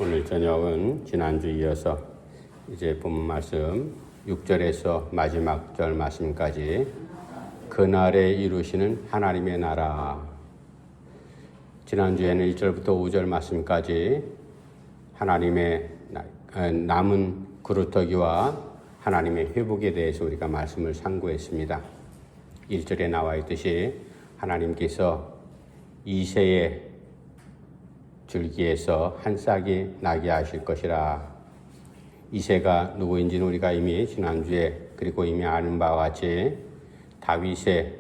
오늘 저녁은 지난주 이어서 이제 본문 말씀 6절에서 마지막 절 말씀까지 그날에 이루시는 하나님의 나라. 지난주에는 1절부터 5절 말씀까지 하나님의 남은 그루터기와 하나님의 회복에 대해서 우리가 말씀을 상고했습니다. 1절에 나와 있듯이 하나님께서 이새의 줄기에서 한 싹이 나게 하실 것이라. 이새가 누구인지는 우리가 이미 지난주에 그리고 이미 아는 바와 같이 다윗의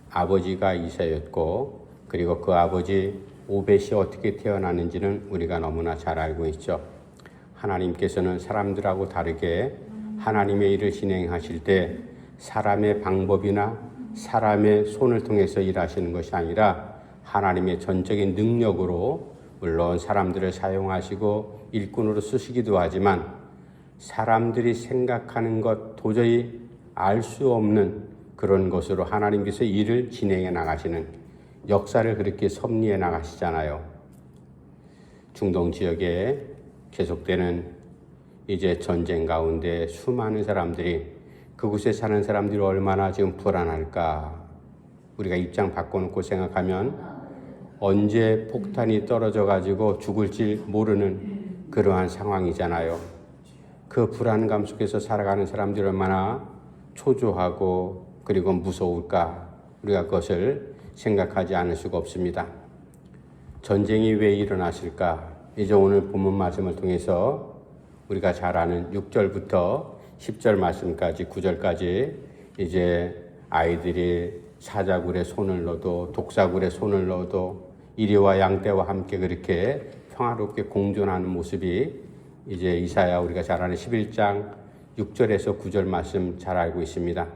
아버지가 이새였고, 그리고 그 아버지 오벳이 어떻게 태어났는지는 우리가 너무나 잘 알고 있죠. 하나님께서는 사람들하고 다르게 하나님의 일을 진행하실 때 사람의 방법이나 사람의 손을 통해서 일하시는 것이 아니라 하나님의 전적인 능력으로, 물론 사람들을 사용하시고 일꾼으로 쓰시기도 하지만 사람들이 생각하는 것 도저히 알 수 없는 그런 것으로 하나님께서 일을 진행해 나가시는 역사를 그렇게 섭리해 나가시잖아요. 중동 지역에 계속되는 이제 전쟁 가운데 수많은 사람들이, 그곳에 사는 사람들이 얼마나 지금 불안할까. 우리가 입장 바꿔놓고 생각하면 언제 폭탄이 떨어져 가지고 죽을지 모르는 그러한 상황이잖아요. 그 불안감 속에서 살아가는 사람들이 얼마나 초조하고 그리고 무서울까. 우리가 그것을 생각하지 않을 수가 없습니다. 전쟁이 왜 일어났을까? 이제 오늘 본문 말씀을 통해서 우리가 잘 아는 6절부터 10절 말씀까지 9절까지 이제 아이들이 사자굴에 손을 넣어도 독사굴에 손을 넣어도 이리와 양떼와 함께 그렇게 평화롭게 공존하는 모습이 이제 이사야 우리가 잘 아는 11장 6절에서 9절 말씀 잘 알고 있습니다.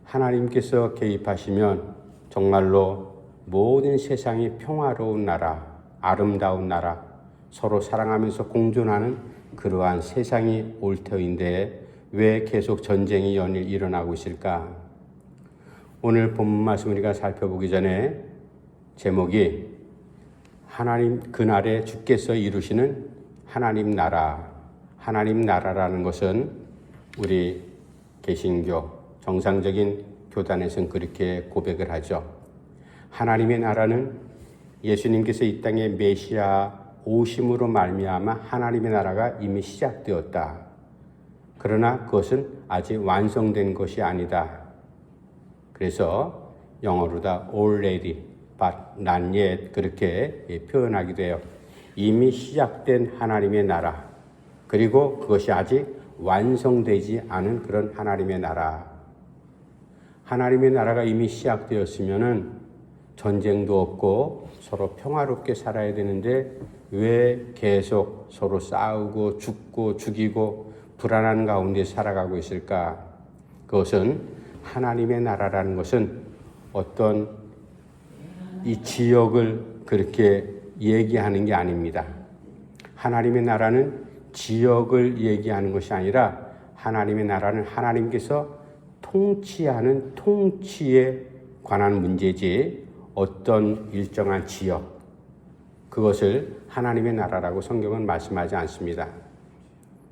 하나님께서 개입하시면 정말로 모든 세상이 평화로운 나라, 아름다운 나라, 서로 사랑하면서 공존하는 그러한 세상이 올 터인데 왜 계속 전쟁이 연일 일어나고 있을까? 오늘 본문 말씀 우리가 살펴보기 전에 제목이 하나님 그날에 주께서 이루시는 하나님 나라. 하나님 나라라는 것은 우리 개신교 정상적인 교단에서는 그렇게 고백을 하죠. 하나님의 나라는 예수님께서 이 땅에 메시아 오심으로 말미암아 하나님의 나라가 이미 시작되었다. 그러나 그것은 아직 완성된 것이 아니다. 그래서 영어로 다 already, but not yet 그렇게 표현하기도 해요. 이미 시작된 하나님의 나라, 그리고 그것이 아직 완성되지 않은 그런 하나님의 나라. 하나님의 나라가 이미 시작되었으면은 전쟁도 없고 서로 평화롭게 살아야 되는데 왜 계속 서로 싸우고 죽고 죽이고 불안한 가운데 살아가고 있을까? 그것은 하나님의 나라라는 것은 어떤 이 지역을 그렇게 얘기하는 게 아닙니다. 하나님의 나라는 지역을 얘기하는 것이 아니라 하나님의 나라는 하나님께서 통치하는 통치에 관한 문제지 어떤 일정한 지역, 그것을 하나님의 나라라고 성경은 말씀하지 않습니다.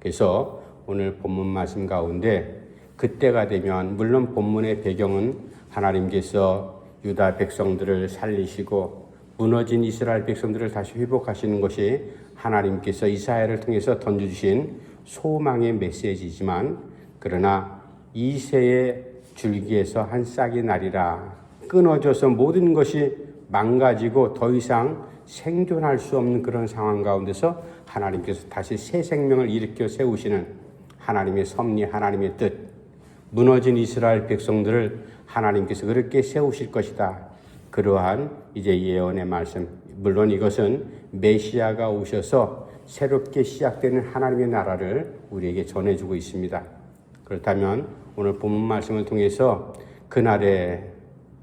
그래서 오늘 본문 말씀 가운데 그때가 되면, 물론 본문의 배경은 하나님께서 유다 백성들을 살리시고 무너진 이스라엘 백성들을 다시 회복하시는 것이 하나님께서 이사야를 통해서 던져주신 소망의 메시지이지만, 그러나 이새의 줄기에서 한 싹이 나리라. 끊어져서 모든 것이 망가지고 더 이상 생존할 수 없는 그런 상황 가운데서 하나님께서 다시 새 생명을 일으켜 세우시는 하나님의 섭리, 하나님의 뜻, 무너진 이스라엘 백성들을 하나님께서 그렇게 세우실 것이다. 그러한 이제 예언의 말씀, 물론 이것은 메시아가 오셔서 새롭게 시작되는 하나님의 나라를 우리에게 전해주고 있습니다. 그렇다면 오늘 본문 말씀을 통해서 그날에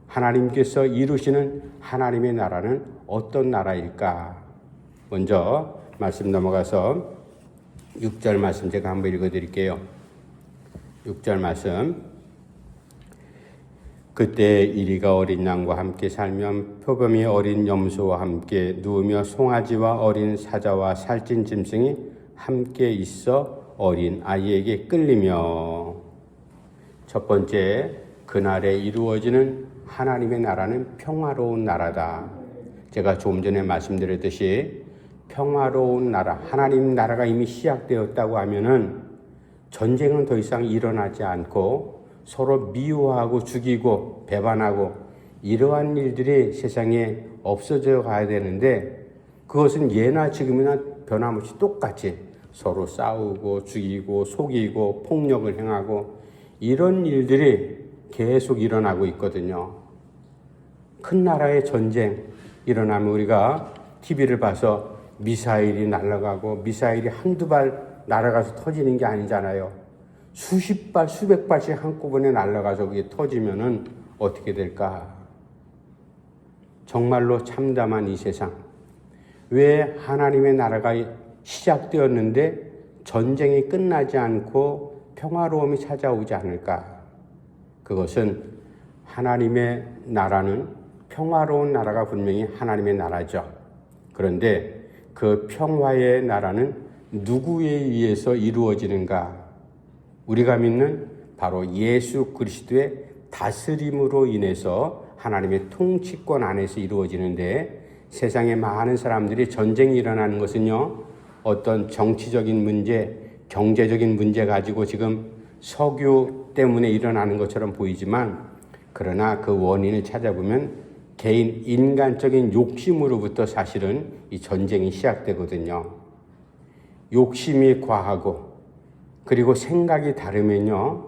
하나님께서 이루시는 하나님의 나라는 어떤 나라일까? 먼저 말씀 넘어가서 6절 말씀 제가 한번 읽어드릴게요. 6절 말씀. 그때 이리가 어린 양과 함께 살면 표범이 어린 염소와 함께 누우며 송아지와 어린 사자와 살찐 짐승이 함께 있어 어린 아이에게 끌리며. 첫 번째, 그날에 이루어지는 하나님의 나라는 평화로운 나라다. 제가 조금 전에 말씀드렸듯이 평화로운 나라, 하나님 나라가 이미 시작되었다고 하면은 전쟁은 더 이상 일어나지 않고 서로 미워하고 죽이고 배반하고 이러한 일들이 세상에 없어져 가야 되는데, 그것은 예나 지금이나 변함없이 똑같이 서로 싸우고 죽이고 속이고 폭력을 행하고 이런 일들이 계속 일어나고 있거든요. 큰 나라의 전쟁 일어나면 우리가 TV를 봐서 미사일이 날아가고 미사일이 한두 발 날아가서 터지는 게 아니잖아요. 수십 발, 수백 발씩 한꺼번에 날아가서 그게 터지면은 어떻게 될까? 정말로 참담한 이 세상. 왜 하나님의 나라가 시작되었는데 전쟁이 끝나지 않고 평화로움이 찾아오지 않을까? 그것은 하나님의 나라는 평화로운 나라가 분명히 하나님의 나라죠. 그런데 그 평화의 나라는 누구에 의해서 이루어지는가? 우리가 믿는 바로 예수 그리스도의 다스림으로 인해서 하나님의 통치권 안에서 이루어지는데, 세상에 많은 사람들이 전쟁이 일어나는 것은요, 어떤 정치적인 문제, 경제적인 문제 가지고 지금 석유 때문에 일어나는 것처럼 보이지만, 그러나 그 원인을 찾아보면 개인 인간적인 욕심으로부터 사실은 이 전쟁이 시작되거든요. 욕심이 과하고 그리고 생각이 다르면요,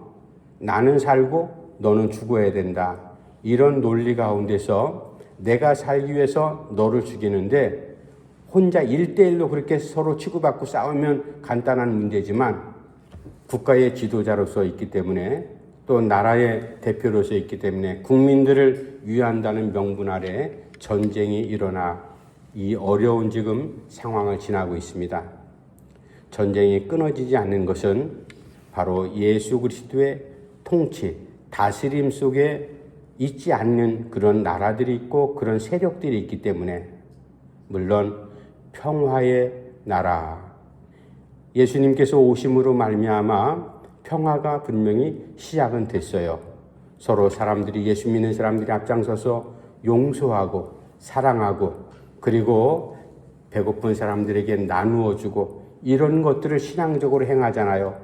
나는 살고 너는 죽어야 된다, 이런 논리 가운데서 내가 살기 위해서 너를 죽이는데, 혼자 1대1로 그렇게 서로 치고받고 싸우면 간단한 문제지만 국가의 지도자로서 있기 때문에 또 나라의 대표로서 있기 때문에 국민들을 위한다는 명분 아래 전쟁이 일어나 이 어려운 지금 상황을 지나고 있습니다. 전쟁이 끊어지지 않는 것은 바로 예수 그리스도의 통치, 다스림 속에 있지 않는 그런 나라들이 있고 그런 세력들이 있기 때문에, 물론 평화의 나라, 예수님께서 오심으로 말미암아 평화가 분명히 시작은 됐어요. 서로 사람들이, 예수 믿는 사람들이 앞장서서 용서하고 사랑하고 그리고 배고픈 사람들에게 나누어 주고 이런 것들을 신앙적으로 행하잖아요.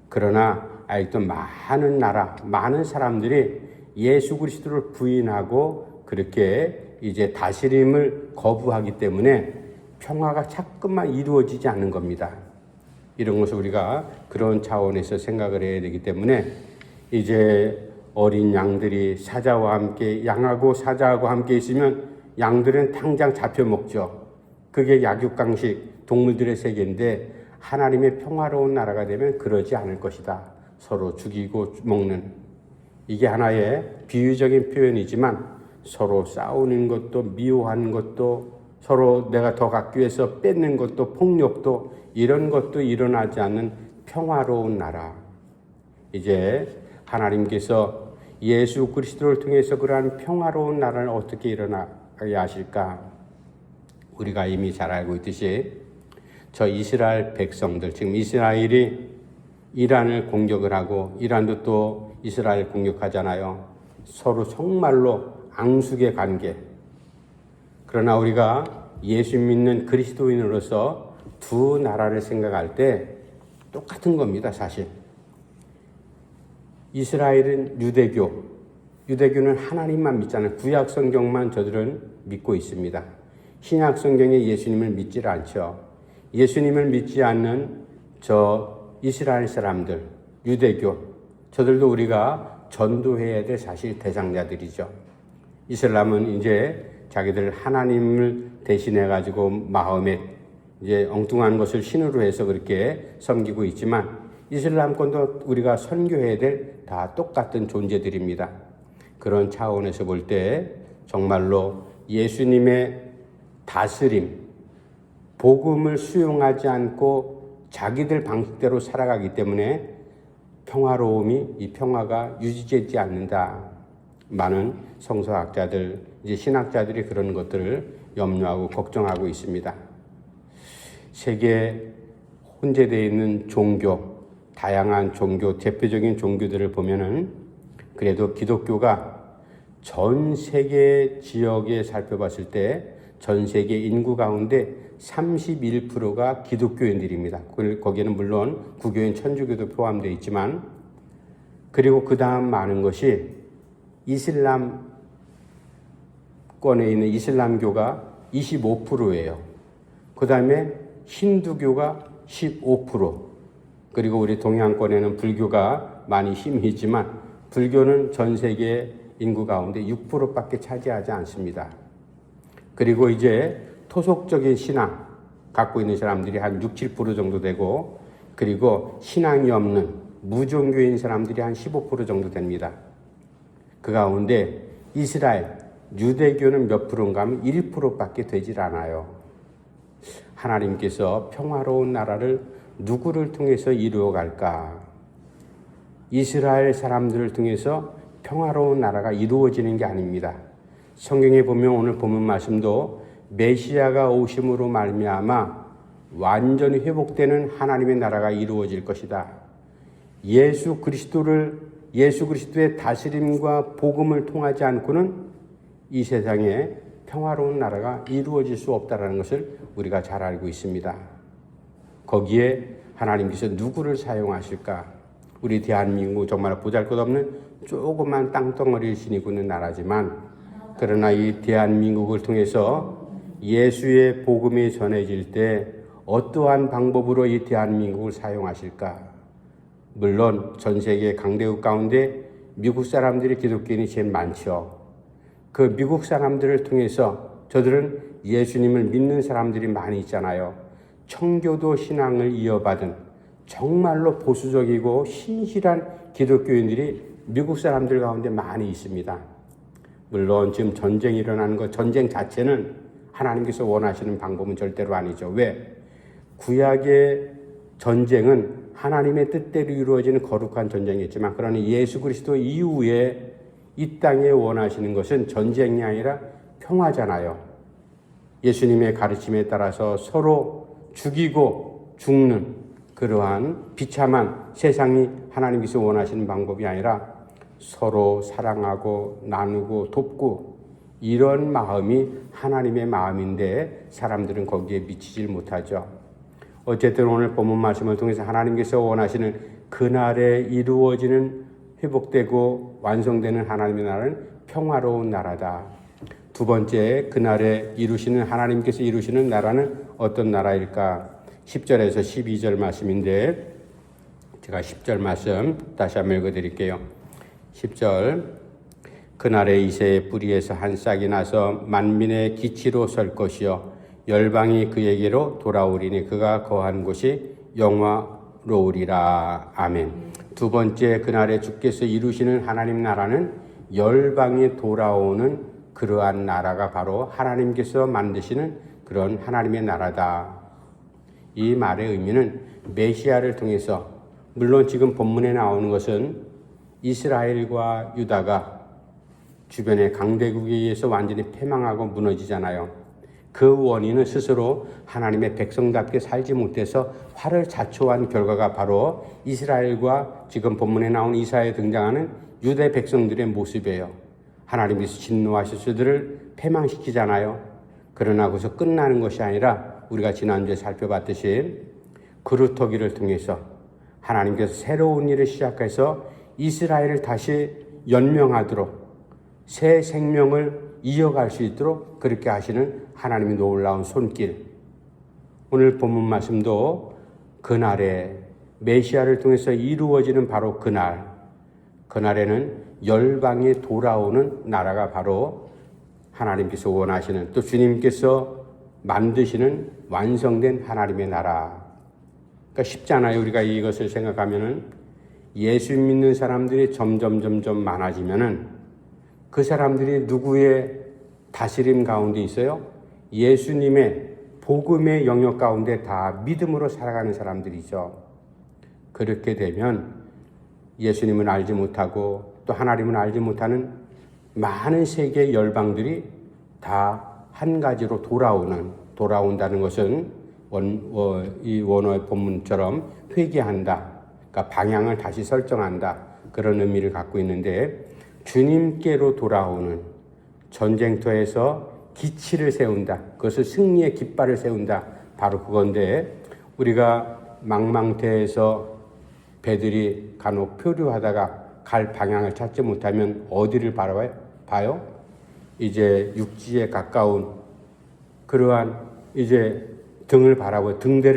그러나 아직도 많은 나라, 많은 사람들이 예수 그리스도를 부인하고 그렇게 이제 다스림을 거부하기 때문에 평화가 자꾸만 이루어지지 않는 겁니다. 이런 것을 우리가 그런 차원에서 생각을 해야 되기 때문에, 이제 어린 양들이 사자와 함께, 양하고 사자하고 함께 있으면 양들은 당장 잡혀 먹죠. 그게 약육강식, 동물들의 세계인데, 하나님의 평화로운 나라가 되면 그러지 않을 것이다. 서로 죽이고 먹는, 이게 하나의 비유적인 표현이지만 서로 싸우는 것도, 미워하는 것도, 서로 내가 더 갖기 위해서 뺏는 것도, 폭력도, 이런 것도 일어나지 않는 평화로운 나라. 이제 하나님께서 예수 그리스도를 통해서 그러한 평화로운 나라를 어떻게 일어나게 하실까? 우리가 이미 잘 알고 있듯이 저 이스라엘 백성들, 지금 이스라엘이 이란을 공격을 하고 이란도 또 이스라엘 공격하잖아요. 서로 정말로 앙숙의 관계. 그러나 우리가 예수 믿는 그리스도인으로서 두 나라를 생각할 때 똑같은 겁니다, 사실. 이스라엘은 유대교는 하나님만 믿잖아요. 구약 성경만 저들은 믿고 있습니다. 신약 성경에 예수님을 믿질 않죠. 예수님을 믿지 않는 저 이스라엘 사람들, 유대교, 저들도 우리가 전도해야 될 사실 대상자들이죠. 이슬람은 이제 자기들 하나님을 대신해 가지고 마음에 이제 엉뚱한 것을 신으로 해서 그렇게 섬기고 있지만, 이슬람권도 우리가 선교해야 될 다 똑같은 존재들입니다. 그런 차원에서 볼 때 정말로 예수님의 다스림, 복음을 수용하지 않고 자기들 방식대로 살아가기 때문에 평화로움이, 이 평화가 유지되지 않는다. 많은 성서학자들, 이제 신학자들이 그런 것들을 염려하고 걱정하고 있습니다. 세계에 혼재되어 있는 종교, 다양한 종교, 대표적인 종교들을 보면은 그래도 기독교가 전 세계 지역에 살펴봤을 때 전 세계 인구 가운데 31%가 기독교인들입니다. 거기에는 물론 구교인 천주교도 포함되어 있지만, 그리고 그 다음 많은 것이 이슬람권에 있는 이슬람교가 25%예요. 그 다음에 힌두교가 15%, 그리고 우리 동양권에는 불교가 많이 힘이 있지만 불교는 전 세계 인구 가운데 6%밖에 차지하지 않습니다. 그리고 이제 토속적인 신앙 갖고 있는 사람들이 한 6, 7% 정도 되고, 그리고 신앙이 없는 무종교인 사람들이 한 15% 정도 됩니다. 그 가운데 이스라엘, 유대교는 몇 프로인가 하면 1%밖에 되질 않아요. 하나님께서 평화로운 나라를 누구를 통해서 이루어 갈까? 이스라엘 사람들을 통해서 평화로운 나라가 이루어지는 게 아닙니다. 성경에 보면 오늘 본문 말씀도 메시아가 오심으로 말미암아 완전히 회복되는 하나님의 나라가 이루어질 것이다. 예수 그리스도의 다스림과 복음을 통하지 않고는 이 세상에 평화로운 나라가 이루어질 수 없다는 것을 우리가 잘 알고 있습니다. 거기에 하나님께서 누구를 사용하실까? 우리 대한민국 정말 보잘것없는 조그만 땅덩어리를 지니고 있는 나라지만, 그러나 이 대한민국을 통해서 예수의 복음이 전해질 때 어떠한 방법으로 이 대한민국을 사용하실까? 물론 전 세계 강대국 가운데 미국 사람들이 기독교인이 제일 많죠. 그 미국 사람들을 통해서 저들은 예수님을 믿는 사람들이 많이 있잖아요. 청교도 신앙을 이어받은 정말로 보수적이고 신실한 기독교인들이 미국 사람들 가운데 많이 있습니다. 물론 지금 전쟁이 일어나는 것, 전쟁 자체는 하나님께서 원하시는 방법은 절대로 아니죠. 왜? 구약의 전쟁은 하나님의 뜻대로 이루어지는 거룩한 전쟁이었지만, 그러나 예수 그리스도 이후에 이 땅에 원하시는 것은 전쟁이 아니라 평화잖아요. 예수님의 가르침에 따라서 서로 죽이고 죽는 그러한 비참한 세상이 하나님께서 원하시는 방법이 아니라 서로 사랑하고 나누고 돕고, 이런 마음이 하나님의 마음인데 사람들은 거기에 미치질 못하죠. 어쨌든 오늘 본문 말씀을 통해서 하나님께서 원하시는 그날에 이루어지는 회복되고 완성되는 하나님의 나라는 평화로운 나라다. 두 번째, 그날에 하나님께서 이루시는 나라는 어떤 나라일까? 10절에서 12절 말씀인데, 제가 10절 말씀 다시 한번 읽어드릴게요. 10절, 그날에 이새의 뿌리에서 한 싹이 나서 만민의 기치로 설 것이요 열방이 그에게로 돌아오리니 그가 거한 곳이 영화로우리라. 아멘. 두 번째, 그날에 주께서 이루시는 하나님 나라는 열방이 돌아오는 그러한 나라가 바로 하나님께서 만드시는 그런 하나님의 나라다. 이 말의 의미는 메시아를 통해서, 물론 지금 본문에 나오는 것은 이스라엘과 유다가 주변의 강대국에 의해서 완전히 패망하고 무너지잖아요. 그 원인은 스스로 하나님의 백성답게 살지 못해서 화를 자초한 결과가 바로 이스라엘과 지금 본문에 나온 이사야에 등장하는 유대 백성들의 모습이에요. 하나님께서 진노하셔서 그들을 패망시키잖아요. 그러나 거기서 끝나는 것이 아니라 우리가 지난주에 살펴봤듯이 그루터기를 통해서 하나님께서 새로운 일을 시작해서 이스라엘을 다시 연명하도록, 새 생명을 이어갈 수 있도록 그렇게 하시는 하나님의 놀라운 손길. 오늘 본문 말씀도 그날에 메시아를 통해서 이루어지는 바로 그날에는 열방에 돌아오는 나라가 바로 하나님께서 원하시는, 또 주님께서 만드시는 완성된 하나님의 나라. 그러니까 쉽잖아요. 우리가 이것을 생각하면은 예수 믿는 사람들이 점점 많아지면은 그 사람들이 누구의 다스림 가운데 있어요? 예수님의 복음의 영역 가운데 다 믿음으로 살아가는 사람들이죠. 그렇게 되면 예수님은 알지 못하고 또 하나님은 알지 못하는 많은 세계 열방들이 다 한 가지로 돌아온다는 것은 이 원어의 본문처럼 회개한다, 그러니까 방향을 다시 설정한다, 그런 의미를 갖고 있는데, 주님께로 돌아오는, 전쟁터에서 기치를 세운다, 그것을 승리의 깃발을 세운다, 바로 그건데, 우리가 망망대해에서 배들이 간혹 표류하다가 갈 방향을 찾지 못하면 어디를 봐요? 이제 육지에 가까운 그러한 이제 등대를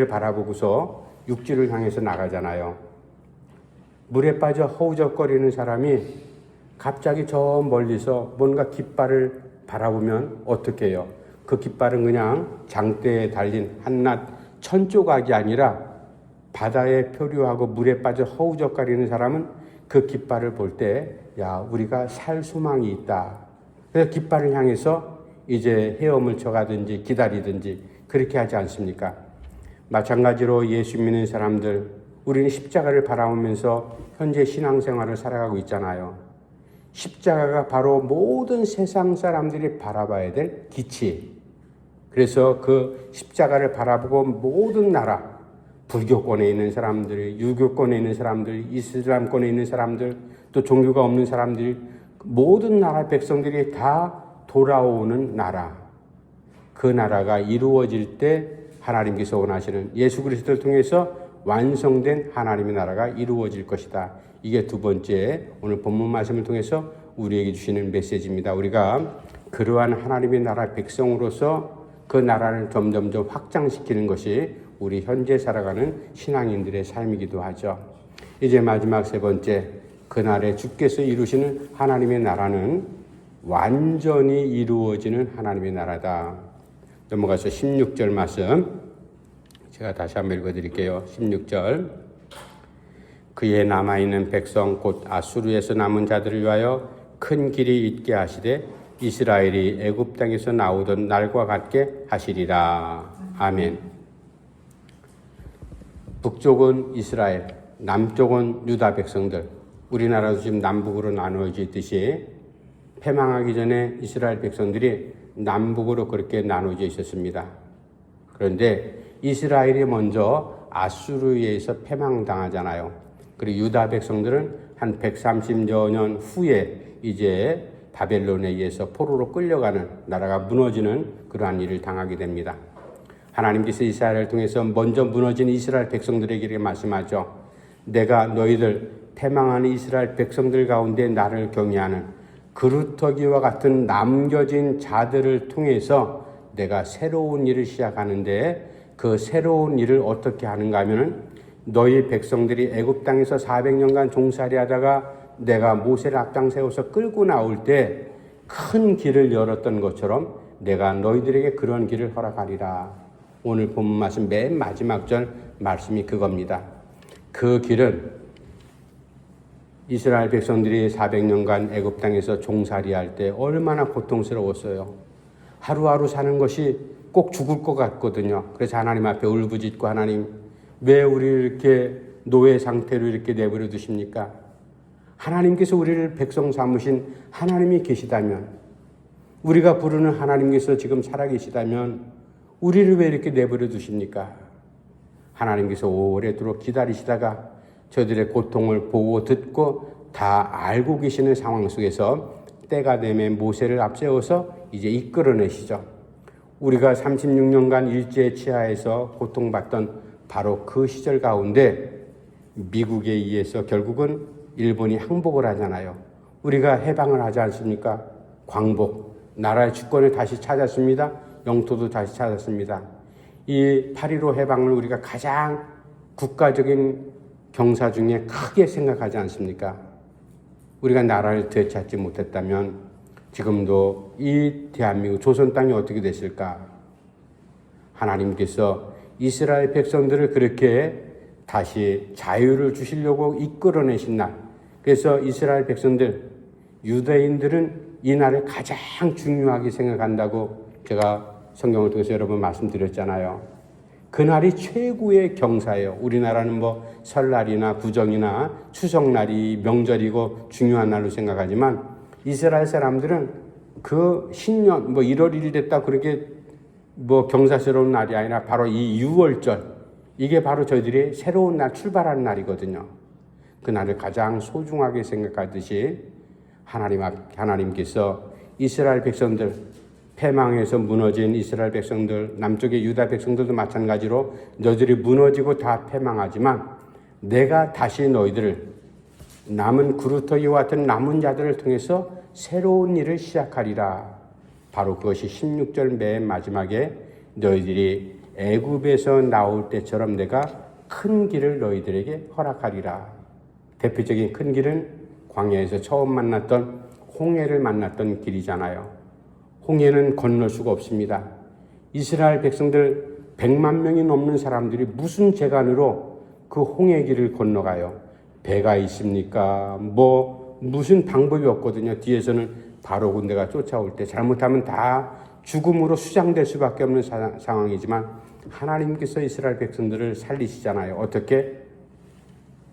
바라보고서 육지를 향해서 나가잖아요. 물에 빠져 허우적거리는 사람이 갑자기 저 멀리서 뭔가 깃발을 바라보면 어떻게 해요? 그 깃발은 그냥 장대에 달린 한낱 천조각이 아니라 바다에 표류하고 물에 빠져 허우적거리는 사람은 그 깃발을 볼 때, 야, 우리가 살 소망이 있다. 그래서 깃발을 향해서 이제 헤엄을 쳐가든지 기다리든지 그렇게 하지 않습니까? 마찬가지로 예수 믿는 사람들, 우리는 십자가를 바라보면서 현재 신앙생활을 살아가고 있잖아요. 십자가가 바로 모든 세상 사람들이 바라봐야 될 기치. 그래서 그 십자가를 바라보고 모든 나라, 불교권에 있는 사람들, 유교권에 있는 사람들, 이슬람권에 있는 사람들, 또 종교가 없는 사람들, 모든 나라 백성들이 다 돌아오는 나라. 그 나라가 이루어질 때 하나님께서 원하시는 예수 그리스도를 통해서 완성된 하나님의 나라가 이루어질 것이다. 이게 두 번째 오늘 본문 말씀을 통해서 우리에게 주시는 메시지입니다. 우리가 그러한 하나님의 나라 백성으로서 그 나라를 점점점 확장시키는 것이 우리 현재 살아가는 신앙인들의 삶이기도 하죠. 이제 마지막 세 번째, 그날에 주께서 이루시는 하나님의 나라는 완전히 이루어지는 하나님의 나라다. 넘어가서 16절 말씀 제가 다시 한번 읽어드릴게요. 16절, 그의 남아있는 백성 곧 아수르에서 남은 자들을 위하여 큰 길이 있게 하시되 이스라엘이 애굽 땅에서 나오던 날과 같게 하시리라. 아멘. 북쪽은 이스라엘, 남쪽은 유다 백성들. 우리나라도 지금 남북으로 나누어져 있듯이 패망하기 전에 이스라엘 백성들이 남북으로 그렇게 나누어져 있었습니다. 그런데 이스라엘이 먼저 아수르에 의해서 패망당하잖아요. 그리고 유다 백성들은 한 130여 년 후에 이제 바벨론에 의해서 포로로 끌려가는, 나라가 무너지는 그러한 일을 당하게 됩니다. 하나님께서 이스라엘을 통해서 먼저 무너진 이스라엘 백성들에게 이렇게 말씀하죠. 내가 너희들 패망하는 이스라엘 백성들 가운데 나를 경외하는 그루터기와 같은 남겨진 자들을 통해서 내가 새로운 일을 시작하는데, 그 새로운 일을 어떻게 하는가 하면은 너희 백성들이 애굽 땅에서 400년간 종살이 하다가 내가 모세를 앞장 세워서 끌고 나올 때 큰 길을 열었던 것처럼 내가 너희들에게 그런 길을 허락하리라. 오늘 본문 말씀 맨 마지막 절 말씀이 그겁니다. 그 길은 이스라엘 백성들이 400년간 애굽 땅에서 종살이할 때 얼마나 고통스러웠어요. 하루하루 사는 것이 꼭 죽을 것 같거든요. 그래서 하나님 앞에 울부짖고, 하나님 왜 우리를 이렇게 노예 상태로 이렇게 내버려 두십니까? 하나님께서 우리를 백성 삼으신 하나님이 계시다면, 우리가 부르는 하나님께서 지금 살아계시다면 우리를 왜 이렇게 내버려 두십니까? 하나님께서 오래도록 기다리시다가 저들의 고통을 보고 듣고 다 알고 계시는 상황 속에서 때가 되면 모세를 앞세워서 이제 이끌어내시죠. 우리가 36년간 일제 치하에서 고통받던 바로 그 시절 가운데 미국에 의해서 결국은 일본이 항복을 하잖아요. 우리가 해방을 하지 않습니까? 광복, 나라의 주권을 다시 찾았습니다. 영토도 다시 찾았습니다. 이 8.15 해방을 우리가 가장 국가적인 경사 중에 크게 생각하지 않습니까? 우리가 나라를 되찾지 못했다면 지금도 이 대한민국 조선 땅이 어떻게 됐을까? 하나님께서 이스라엘 백성들을 그렇게 다시 자유를 주시려고 이끌어내신 날. 그래서 이스라엘 백성들, 유대인들은 이 날을 가장 중요하게 생각한다고 제가 성경을 통해서 여러 번 말씀드렸잖아요. 그날이 최고의 경사예요. 우리나라는 뭐 설날이나 구정이나 추석날이 명절이고 중요한 날로 생각하지만 이스라엘 사람들은 그 신년 1월 1일 됐다 그렇게 경사스러운 날이 아니라 바로 이 6월절, 이게 바로 저희들이 새로운 날, 출발하는 날이거든요. 그날을 가장 소중하게 생각하듯이 하나님께서 이스라엘 백성들, 패망해서 무너진 이스라엘 백성들, 남쪽의 유다 백성들도 마찬가지로 너희들이 무너지고 다 패망하지만 내가 다시 너희들을, 남은 그루터기와 같은 남은 자들을 통해서 새로운 일을 시작하리라. 바로 그것이 16절 맨 마지막에 너희들이 애굽에서 나올 때처럼 내가 큰 길을 너희들에게 허락하리라. 대표적인 큰 길은 광야에서 처음 만났던 홍해를 만났던 길이잖아요. 홍해는 건널 수가 없습니다. 이스라엘 백성들 100만 명이 넘는 사람들이 무슨 재간으로 그 홍해 길을 건너가요? 배가 있습니까? 무슨 방법이 없거든요. 뒤에서는 바로 군대가 쫓아올 때 잘못하면 다 죽음으로 수장될 수밖에 없는 상황이지만 하나님께서 이스라엘 백성들을 살리시잖아요. 어떻게?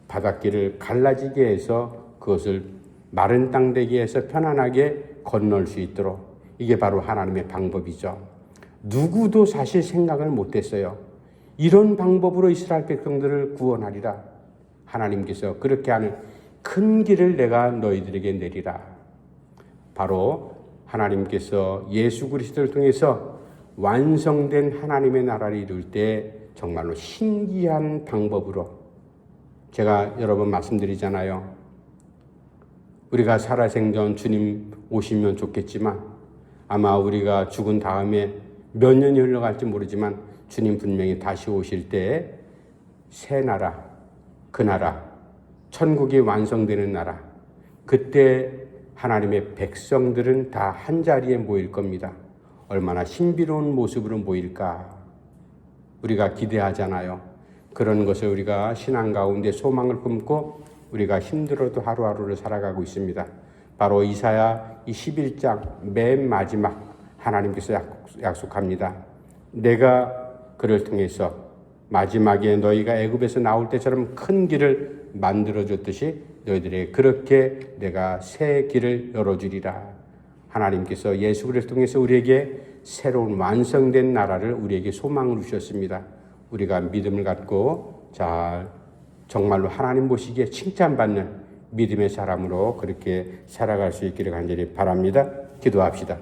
바닷길을 갈라지게 해서 그것을 마른 땅 되게 해서 편안하게 건널 수 있도록, 이게 바로 하나님의 방법이죠. 누구도 사실 생각을 못했어요. 이런 방법으로 이스라엘 백성들을 구원하리라. 하나님께서 그렇게 하는 큰 길을 내가 너희들에게 내리라. 바로 하나님께서 예수 그리스도를 통해서 완성된 하나님의 나라를 이룰 때 정말로 신기한 방법으로, 제가 여러 번 말씀드리잖아요. 우리가 살아생전 주님 오시면 좋겠지만 아마 우리가 죽은 다음에 몇 년이 흘러갈지 모르지만 주님 분명히 다시 오실 때 새 나라, 그 나라, 천국이 완성되는 나라, 그때 하나님의 백성들은 다 한자리에 모일 겁니다. 얼마나 신비로운 모습으로 모일까 우리가 기대하잖아요. 그런 것을 우리가 신앙 가운데 소망을 품고 우리가 힘들어도 하루하루를 살아가고 있습니다. 바로 이사야 11장 맨 마지막 하나님께서 약속합니다. 내가 그를 통해서 마지막에 너희가 애굽에서 나올 때처럼 큰 길을 만들어줬듯이 너희들에게 그렇게 내가 새 길을 열어주리라. 하나님께서 예수 그리스도를 통해서 우리에게 새로운 완성된 나라를 우리에게 소망으로 주셨습니다. 우리가 믿음을 갖고 정말로 하나님 보시기에 칭찬받는 믿음의 사람으로 그렇게 살아갈 수 있기를 간절히 바랍니다. 기도합시다.